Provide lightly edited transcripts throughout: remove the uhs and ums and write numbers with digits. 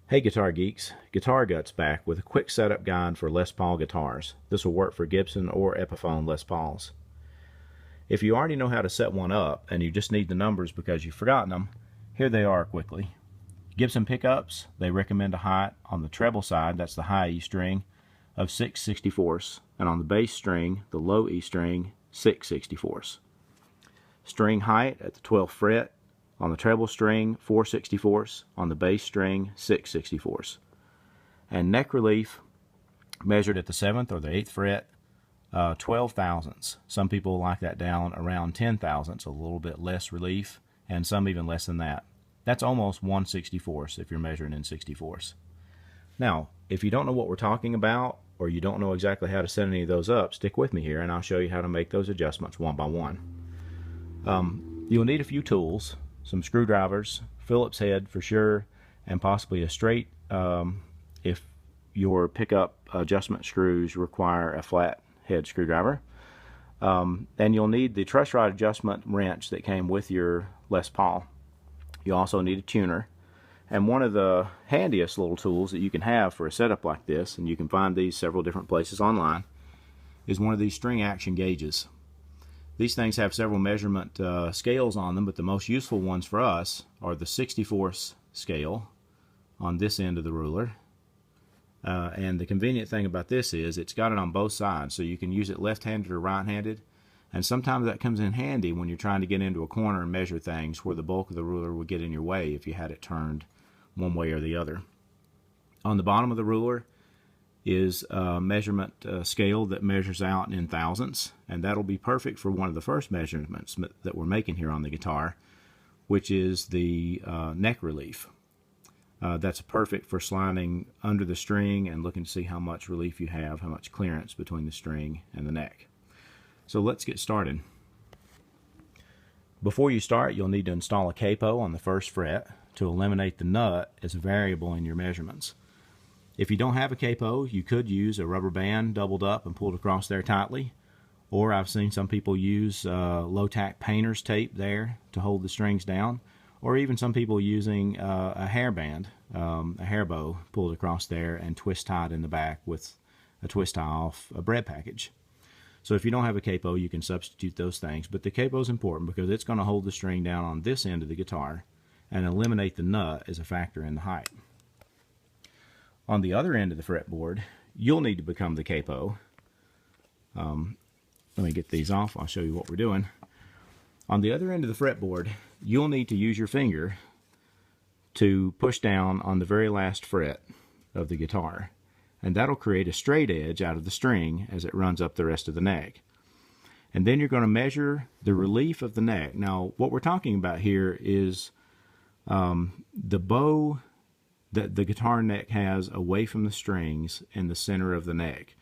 Hey Guitar Geeks, Guitar Guts back with a quick setup guide for Les Paul guitars. This will work for Gibson or Epiphone Les Pauls. If you already know how to set one up and you just need the numbers because you've forgotten them, here they are quickly. Gibson pickups, they recommend a height on the treble side, that's the high E string, of 6/64, and on the bass string, the low E string, 6/64. String height at the 12th fret, on the treble string 4/64, on the bass string 6/64, and neck relief measured at the 7th or the 8th fret, 12 thousandths. Some people like that down around 10 thousandths, a little bit less relief, and some even less than that. That's almost 1/64 if you're measuring in 64ths. Now, if you don't know what we're talking about, or you don't know exactly how to set any of those up, stick with me here and I'll show you how to make those adjustments one by one. You'll need a few tools, some screwdrivers, Phillips head for sure, and possibly a straight if your pickup adjustment screws require a flat head screwdriver. And you'll need the truss rod adjustment wrench that came with your Les Paul. You also need a tuner. And one of the handiest little tools that you can have for a setup like this, and you can find these several different places online, is one of these string action gauges. These things have several measurement scales on them, but the most useful ones for us are the 64th scale on this end of the ruler. And the convenient thing about this is it's got it on both sides, so you can use it left-handed or right-handed. And sometimes that comes in handy when you're trying to get into a corner and measure things where the bulk of the ruler would get in your way if you had it turned one way or the other. On the bottom of the ruler is a measurement scale that measures out in thousandths, and that'll be perfect for one of the first measurements that we're making here on the guitar, which is the neck relief. That's perfect for sliding under the string and looking to see how much relief you have, how much clearance between the string and the neck. So let's get started. Before you start, you'll need to install a capo on the 1st fret to eliminate the nut as a variable in your measurements. If you don't have a capo, you could use a rubber band doubled up and pulled across there tightly, or I've seen some people use low-tack painter's tape there to hold the strings down, or even some people using a hairband, a hair bow pulled across there and twist tied in the back with a twist tie off a bread package. So if you don't have a capo, you can substitute those things, but the capo is important because it's going to hold the string down on this end of the guitar and eliminate the nut as a factor in the height. On the other end of the fretboard, you'll need to become the capo. Let me get these off, I'll show you what we're doing. On the other end of the fretboard, you'll need to use your finger to push down on the very last fret of the guitar, and that'll create a straight edge out of the string as it runs up the rest of the neck. And then you're going to measure the relief of the neck. Now, what we're talking about here is the bow that the guitar neck has away from the strings in the center of the neck.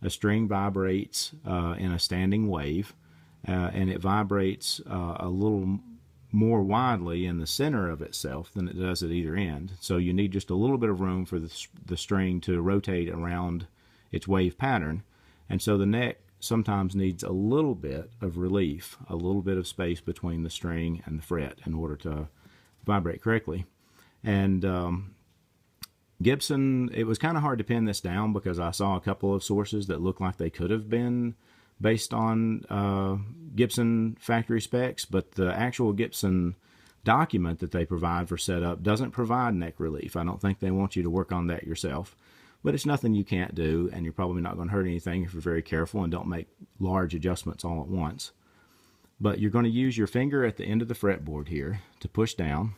A string vibrates in a standing wave, and it vibrates a little more widely in the center of itself than it does at either end. So you need just a little bit of room for the string to rotate around its wave pattern. And so the neck sometimes needs a little bit of relief, a little bit of space between the string and the fret in order to vibrate correctly. And Gibson, it was kind of hard to pin this down because I saw a couple of sources that looked like they could have been based on Gibson factory specs, but the actual Gibson document that they provide for setup doesn't provide neck relief. I don't think they want you to work on that yourself, but it's nothing you can't do, and you're probably not going to hurt anything if you're very careful and don't make large adjustments all at once. But you're going to use your finger at the end of the fretboard here to push down,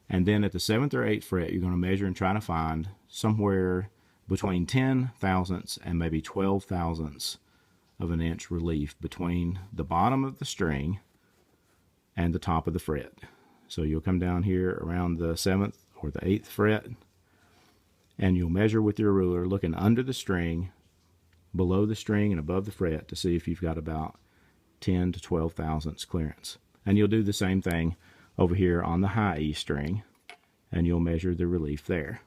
and then at the 7th or 8th fret, you're going to measure and try to find somewhere between 10 thousandths and maybe 12 thousandths of an inch relief between the bottom of the string and the top of the fret. So you'll come down here around the 7th or the 8th fret, and you'll measure with your ruler looking under the string, below the string, and above the fret to see if you've got about 10 to 12 thousandths clearance. And you'll do the same thing over here on the high E string, and you'll measure the relief there.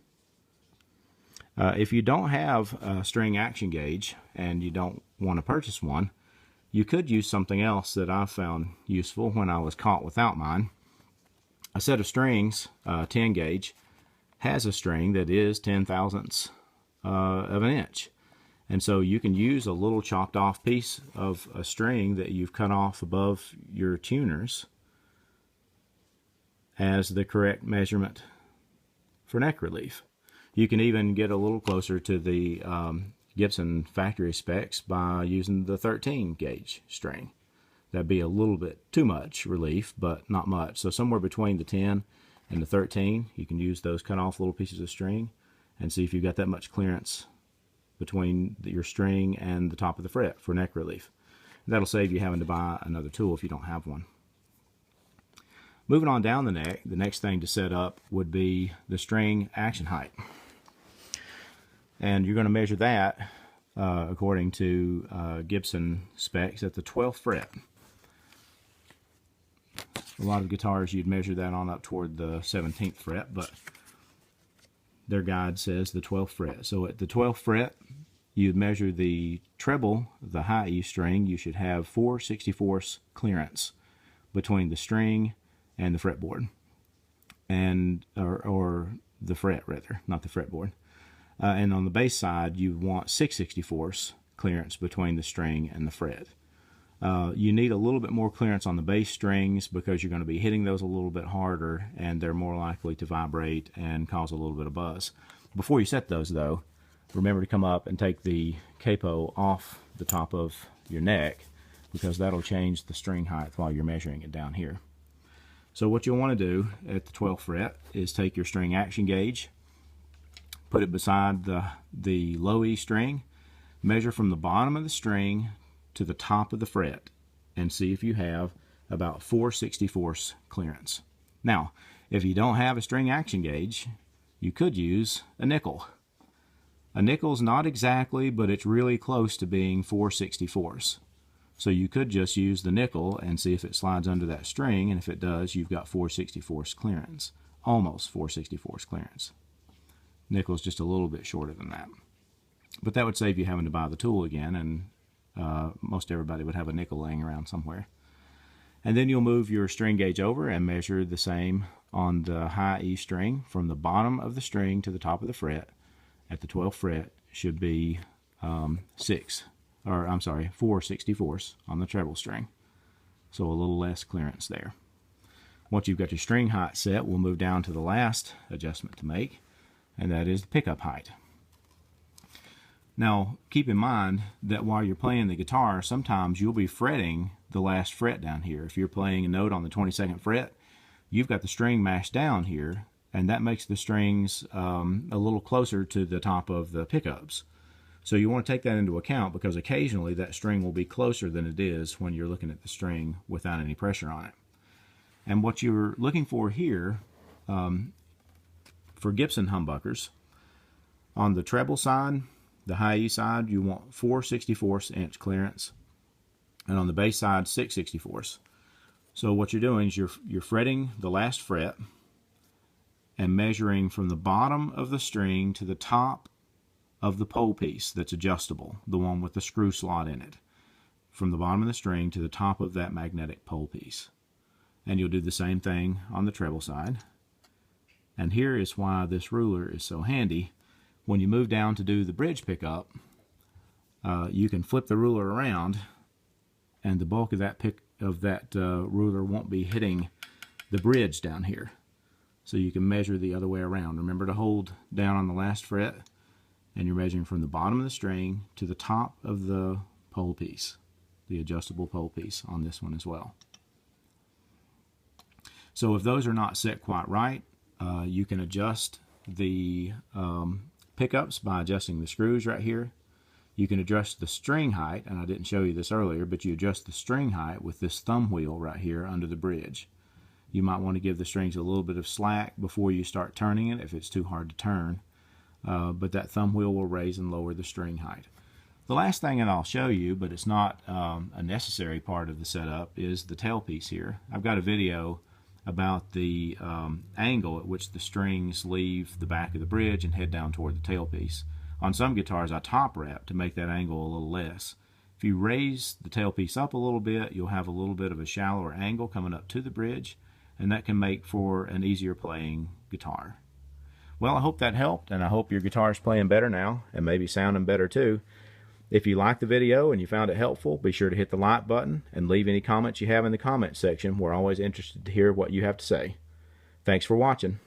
If you don't have a string action gauge and you don't want to purchase one, you could use something else that I found useful when I was caught without mine. A set of strings, 10 gauge, has a string that is 10/1000ths of an inch. And so you can use a little chopped off piece of a string that you've cut off above your tuners as the correct measurement for neck relief. You can even get a little closer to the Gibson factory specs by using the 13 gauge string. That'd be a little bit too much relief, but not much. So somewhere between the 10 and the 13, you can use those cut off little pieces of string and see if you've got that much clearance between your string and the top of the fret for neck relief. That'll save you having to buy another tool if you don't have one. Moving on down the neck, the next thing to set up would be the string action height. And you're going to measure that according to Gibson specs at the 12th fret. A lot of guitars you'd measure that on up toward the 17th fret, but their guide says the 12th fret. So at the 12th fret, you'd measure the treble, the high E string. You should have 4/64 clearance between the string and the fretboard, and or the fret rather, not the fretboard. And on the bass side, you want 6/64 clearance between the string and the fret. You need a little bit more clearance on the bass strings because you're going to be hitting those a little bit harder and they're more likely to vibrate and cause a little bit of buzz. Before you set those though, remember to come up and take the capo off the top of your neck because that'll change the string height while you're measuring it down here. So what you'll want to do at the 12th fret is take your string action gauge, put it beside the low E string, measure from the bottom of the string to the top of the fret and see if you have about 4/64 clearance. Now, if you don't have a string action gauge, you could use a nickel. A nickel's not exactly, but it's really close to being 4/64. So you could just use the nickel and see if it slides under that string, and if it does, you've got 4/64 clearance. Almost 4/64 clearance. Nickel's just a little bit shorter than that. But that would save you having to buy the tool again, and most everybody would have a nickel laying around somewhere. And then you'll move your string gauge over and measure the same on the high E string. From the bottom of the string to the top of the fret at the 12th fret should be 4/64 on the treble string. So a little less clearance there. Once you've got your string height set, we'll move down to the last adjustment to make, and that is the pickup height. Now, keep in mind that while you're playing the guitar, sometimes you'll be fretting the last fret down here. If you're playing a note on the 22nd fret, you've got the string mashed down here, and that makes the strings a little closer to the top of the pickups. So you want to take that into account because occasionally that string will be closer than it is when you're looking at the string without any pressure on it. And what you're looking for here, for Gibson humbuckers, on the treble side, the high E side, you want 4/64 inch clearance, and on the bass side, 6/64. So what you're doing is you're fretting the last fret and measuring from the bottom of the string to the top of the pole piece that's adjustable, the one with the screw slot in it, from the bottom of the string to the top of that magnetic pole piece. And you'll do the same thing on the treble side. And here is why this ruler is so handy. When you move down to do the bridge pickup, you can flip the ruler around, and the bulk of that ruler won't be hitting the bridge down here. So you can measure the other way around. Remember to hold down on the last fret, and you're measuring from the bottom of the string to the top of the pole piece, the adjustable pole piece on this one as well. So if those are not set quite right, you can adjust the pickups by adjusting the screws right here. You can adjust the string height, and I didn't show you this earlier, but you adjust the string height with this thumb wheel right here under the bridge. You might want to give the strings a little bit of slack before you start turning it if it's too hard to turn, but that thumb wheel will raise and lower the string height. The last thing that I'll show you, but it's not a necessary part of the setup, is the tailpiece here. I've got a video about the angle at which the strings leave the back of the bridge and head down toward the tailpiece. On some guitars I top wrap to make that angle a little less. If you raise the tailpiece up a little bit, you'll have a little bit of a shallower angle coming up to the bridge, and that can make for an easier playing guitar. Well, I hope that helped, and I hope your guitar's playing better now, and maybe sounding better too. If you liked the video and you found it helpful, be sure to hit the like button and leave any comments you have in the comment section. We're always interested to hear what you have to say. Thanks for watching.